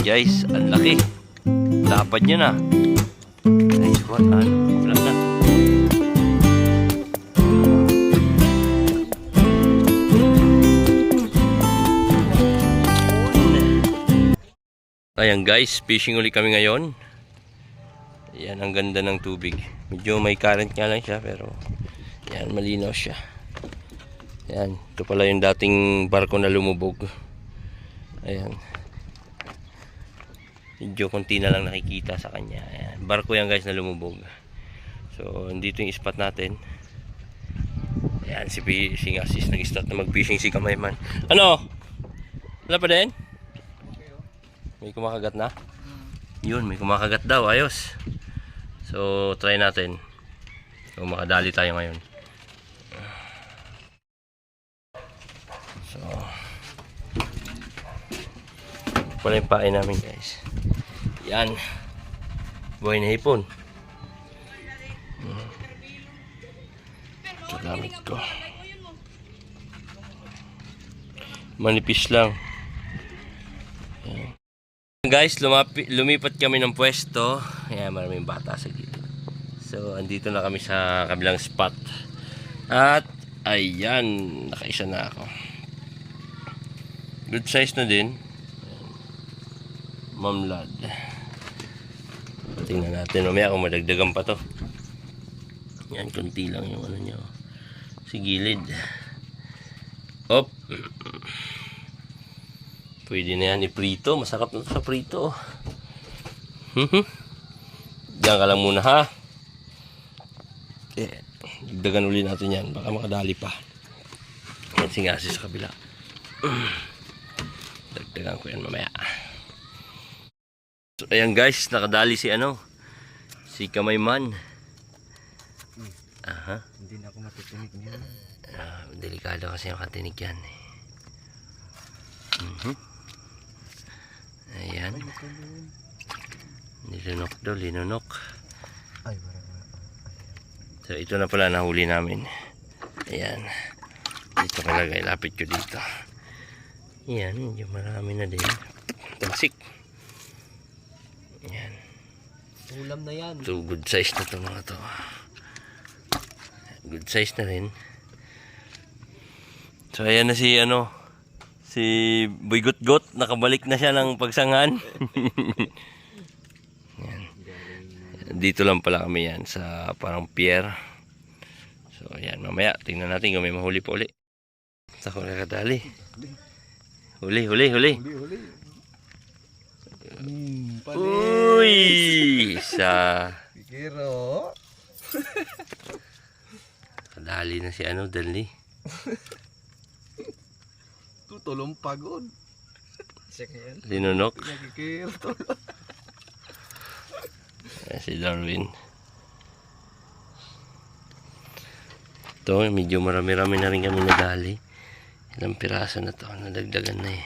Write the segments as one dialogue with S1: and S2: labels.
S1: guys, ang laki. Lapad niya na. Nice one. Wala na. Ayan guys, fishing ulit kami ngayon. Ayan, ang ganda ng tubig. Medyo may current nga lang siya, pero ayan, malinaw siya. Ayan, ito pala yung dating barko na lumubog. Ayan. Medyo konti na lang nakikita sa kanya. Ayan, barko yan guys na lumubog. So, andito yung spot natin. Ayan, si Fishing Assist nag-start na mag-fishing si Kamayman. Ano? Wala pa din? May kumakagat na? Yun, may kumakagat daw. Ayos. So, try natin. So, makadali tayo ngayon. So, pala yung pain namin guys. Yan. Buhay na hipon. Ito gamit ko. Manipis lang. Yan. Guys, lumipat kami ng pwesto. Ayan, maraming bata sa gilid. So, andito na kami sa kabilang spot. At, ayan, nakaisa na ako. Good size na din. Mamlad. Tingnan natin. Mamaya kung madagdagan pa to. Yan, kunti lang yung ano nyo. Si gilid. Op. Pwede na yan iprito. Masarap na to sa prito. Diyan ka lang muna ha. Okay. Dagdagan ulit natin yan. Baka makadali pa. Yan singasi sa kabila. Dagdagan ko yan mamaya. So, ayan guys, nakadali si si Kamayman. Aha.
S2: Hindi na ako matitinig niya.
S1: Delikado kasi yung katinig yan. Ayan. Nilunok daw, linunok.
S2: Ay,
S1: so ito na pala nahuli namin. Ayan. Dito kalagay, lapit ko dito. Ayan, medyo marami na din. Tansik. Ayan.
S2: ulam na yan.
S1: Ito, good size na ito mga to. Good size na rin. So ayan na si si Boy Gutgot. Nakabalik na siya ng pagsangan. Ayan. Dito lang pala kami yan sa parang pier. So ayan, mamaya tingnan natin kung may mahuli pa uli. Ako nakadali. Huli.
S2: Huli.
S1: Uy! Isa.
S2: Kikiro.
S1: Kadali na si Dali.
S2: Tutulong pagod.
S1: Linunok.
S2: Kikiro tulong.
S1: Si Darwin. Ito, medyo marami-rami na rin kami nadali. Ilang piraso na to, nadagdagan na eh.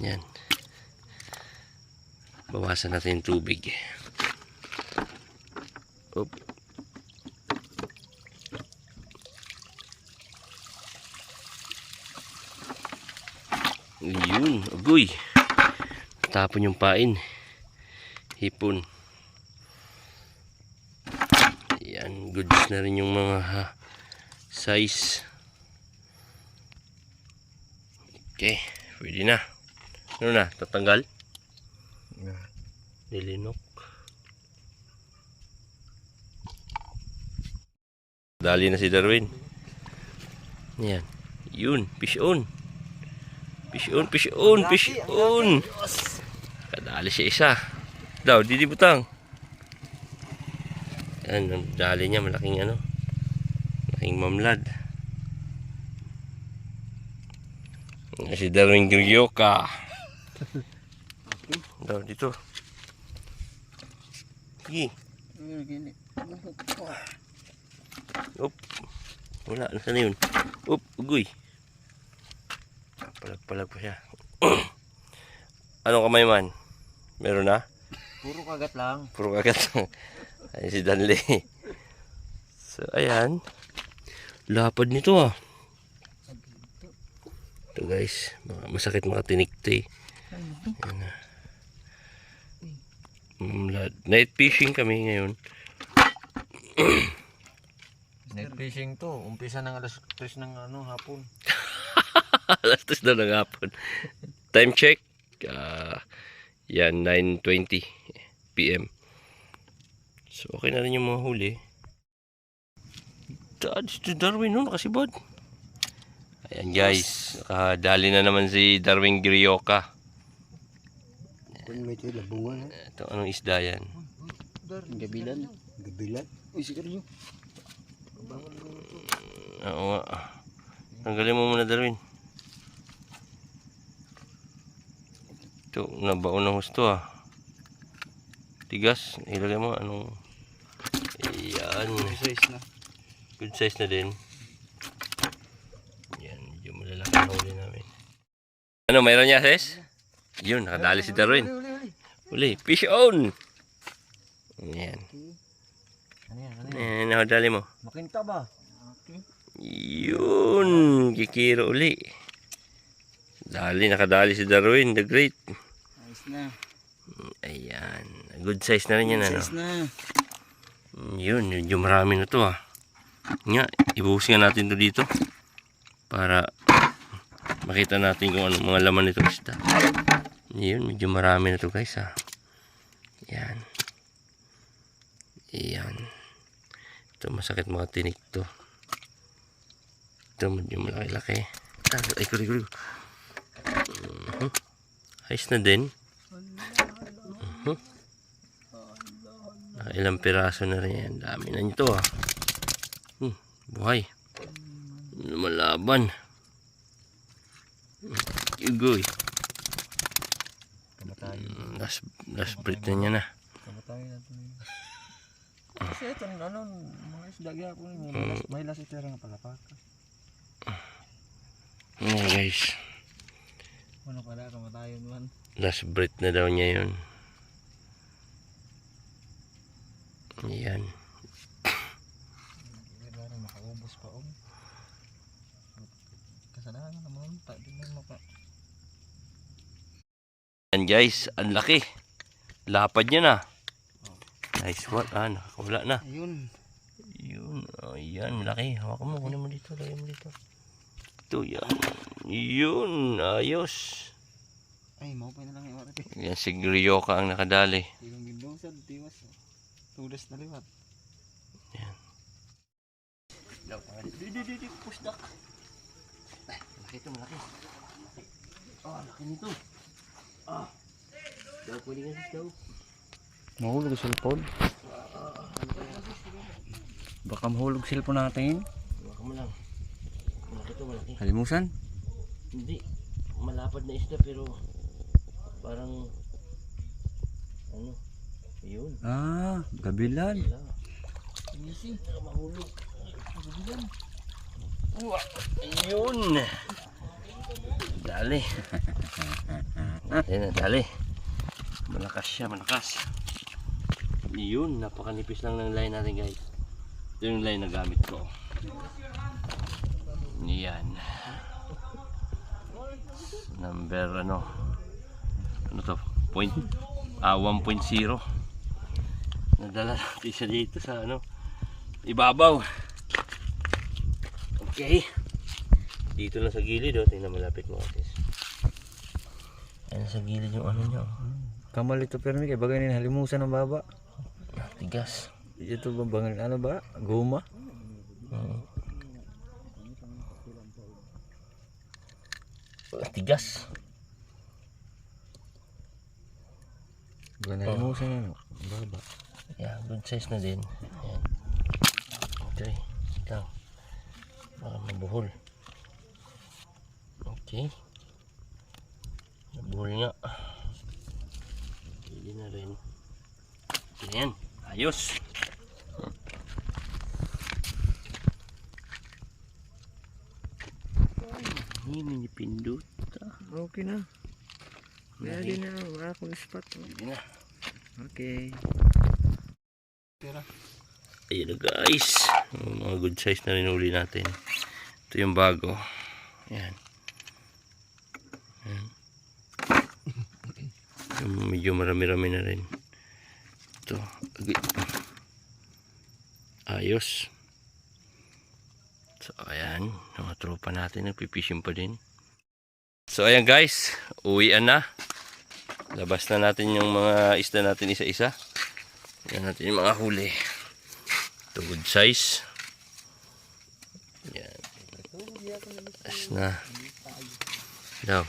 S1: Yan. Bawasan natin yung tubig. Oop. Yun, agoy. Tapon yung pain. Hipon. Yan, goods na rin yung mga size. Okay, pwede na. Ano na, tatanggal? Nilinok. Dali na si Darwin. Yan. Yun, fish on. Fish on. Kadali siya isa. Daw, didibutang. Yan, ang dali niya, malaking malaking mamlad. Si Darwin Grioka. Daw, dito. Sige. Up. Wala, nasa na yun? Up, ugoy. Palag pa siya. Anong Kamayman? Meron na?
S2: Puro kagat lang.
S1: Puro kagat lang. Ay, si Danley. So, ayan. Lapad nito ah. Ito guys, masakit makatinik ito eh. Ayan na. Night fishing kami ngayon.
S2: Night fishing to. Umpisa ng alas 3 ng hapon.
S1: Alas 3 na ng hapon. Time check. Yan, 9:20 PM. So, okay na rin yung mga huli. Dito Darwin, no? Nakasibad. Ayan, guys. Nakadali na naman si Darwin Grioca.
S2: May tayo labungan.
S1: Ito, anong isda yan?
S2: Gabilan. Gabilan? Uy, sigaw nyo.
S1: Oo nga. Tanggalin mo muna, Darwin. Ito, nabaon ng husto Tigas. Ilagay mo, anong... Ayan.
S2: Size na.
S1: Good size na din. Yan, medyo malalaki na huli namin. Ano, mayroon niya, Ses? Yun, nakadali si Darwin. Uli, fish on! Yan.
S2: Ano yan?
S1: Nakadali mo.
S2: Makinta ba?
S1: Yun, kikiro uli. Nakadali si Darwin, the Great.
S2: Ayos na.
S1: Ayan, good size na rin yan.
S2: Size na.
S1: Yun, medyo marami na to Nga, ibuhusin natin to dito. Para makita natin kung anong mga laman nito isda. Yun, medyo marami na to guys Yan. Yan. Ito masakit mga tinik to. Ito medyo malaki-laki. Ay, kuri. Ayos na din. Ilang piraso na rin yan. Dami na nito buhay. Lumalaban. Yugoy. Last breath na niya na.
S2: Kamatayin natin. Kasi ito, mga isda kaya po may last ito rin palapaka.
S1: Guys.
S2: Ano pala, kamatayin man.
S1: Last breath na daw niya yun. Yan.
S2: Makaubos pa kasalanan naman. Di mo maka...
S1: Yan guys, ang laki. Lapad niya na. Nice one. Nakakawala na.
S2: Ayun.
S1: Yun. Ayan, malaki. Hawakan mo. Kunin mo dito. Lagay mo dito. Ito yan. Yun. Ayos.
S2: Ay, maupay na lang yung oras.
S1: Yan si Grioca ang nakadali.
S2: Yung gindong tiwas. Tudas na liwat.
S1: Yan.
S2: Di, pusdak. Malaki ito, malaki. Laki nito.
S1: Daw, pwede nga daw.
S2: Mahulog yung cellphone. Baka mahulog cellphone natin.
S1: Baka mo lang. Malaki to, malaki.
S2: Halimusan?
S1: Hindi. Malapad na isda pero parang yun.
S2: Gabilan.
S1: Easy. Mahulog. Gabilan. Ayun. Dali. Ayan, dali. Malakas siya, malakas. Yun, napakanipis lang ng line natin guys. Ito yung line na gamit ko. Yan. Number ano to? 1.0. Nadala natin siya dito sa ibabaw. Okay. Dito lang sa gilid tingnan malapit mo guys. Ayan sa gilid yung niya.
S2: Kamal ito pero may bagay na halimusan ng baba.
S1: Tigas.
S2: Ito ba bangal ba? Guma?
S1: Tigas.
S2: Bagay na halimusan baba.
S1: Yeah, good size na din. Ayan. Okay. Ito. Baka mabuhol. Okay. Nabuhol nga. Hindi na rin. Ayan. Ayos. Ini minipindot.
S2: Okay na. Ready na. Wala akong spot.
S1: Hindi na.
S2: Okay.
S1: Ayan na guys. Mga good size na rin uli natin. Ito yung bago. Ayan. Ayan. Yung medyo marami-rami na rin. dito. Ayos. So ayan, mga tropa natin nagpipishing pa din. So ayan guys, uwian na. Labas na natin yung mga isda natin isa-isa. Yan natin yung mga huli. Ito good size. Yan. As na. Daw.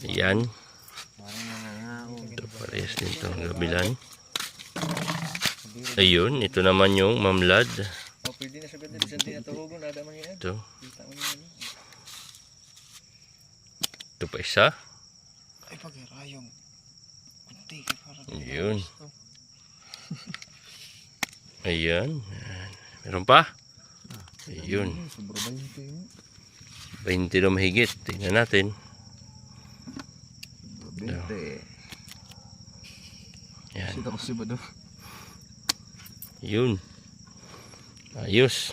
S1: Yan. Ito parehas din ito. Gabilan. Ayun, ito naman yung mamlad.
S2: Oh, pwede na sabihin din sa tuhugon, ada man yan.
S1: Ito.
S2: Kita mo yan.
S1: Ito pa isa.
S2: Ay, pag-irayong. Kunti ka para.
S1: Ayun. Ayan. Meron pa? Ayun.
S2: Sobra 20.
S1: 20 na mahigit. Tingnan natin.
S2: 20.
S1: Yan.
S2: Sita ko si Bado.
S1: Yun. Ayos.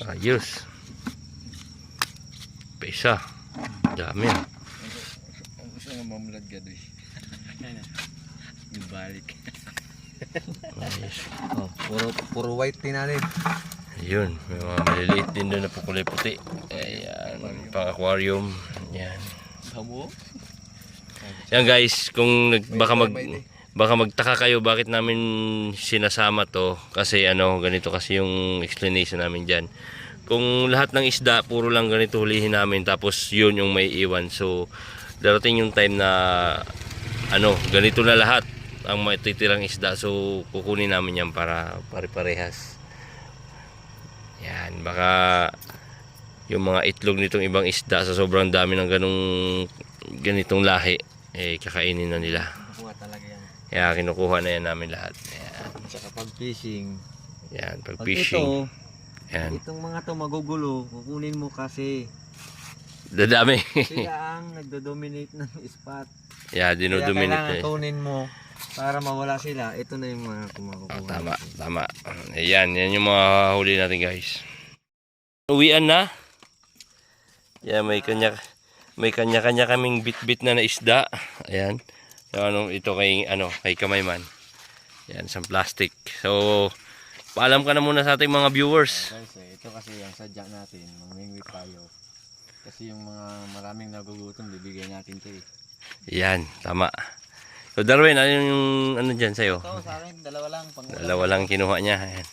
S1: Ayos. Paisa. Dami.
S2: Ang gusto nga mamulad ka doy. Ibalik.
S1: Ayos.
S2: Oh, puro white tinanin.
S1: Ayun. May mga maliliit din doon na pukulay puti. Ayan. Pang aquarium. Yan.
S2: Samo?
S1: Yan guys. Kung baka magtaka kayo bakit namin sinasama to. Kasi ganito kasi yung explanation namin dyan. Kung lahat ng isda puro lang ganito hulihin namin tapos yun yung may iwan, so darating yung time na ganito na lahat ang matitirang isda, so kukunin namin yan para pare-parehas. Yan, baka yung mga itlog nitong ibang isda sa sobrang dami ng ganitong lahi kakainin na nila.
S2: Kukuha talaga yan.
S1: Kaya kinukuha na yan namin lahat. Yan,
S2: Saka pag fishing.
S1: yan pag
S2: Pag
S1: fishing.
S2: ito,
S1: Yan,
S2: itong mga to magugulo, kukunin mo kasi
S1: dadami.
S2: sila ang nagdo-dominate ng spot.
S1: Yeah,
S2: Kaya
S1: dinodominate.
S2: kailangan kunin mo para mawala sila. Ito na yung mga kumakukuha.
S1: Oh, tama, tama. Ayan, yan yung mga huli natin guys. Uwian na. Yan, may kanya-kanya kaming bit-bit na isda. Ayan. So, ito kay Kamayman. Yan, sa plastic. So, paalam ka na muna sa ating mga viewers.
S2: Guys, ito kasi yung sadya natin, mamingwit tayo. Kasi yung mga maraming nagugutom, bibigyan natin ito eh.
S1: Yan, tama. So, Darwin, ano yung dyan sa'yo?
S2: Ito, sa akin, dalawa lang.
S1: Dalawa lang kinuha niya. Ayan.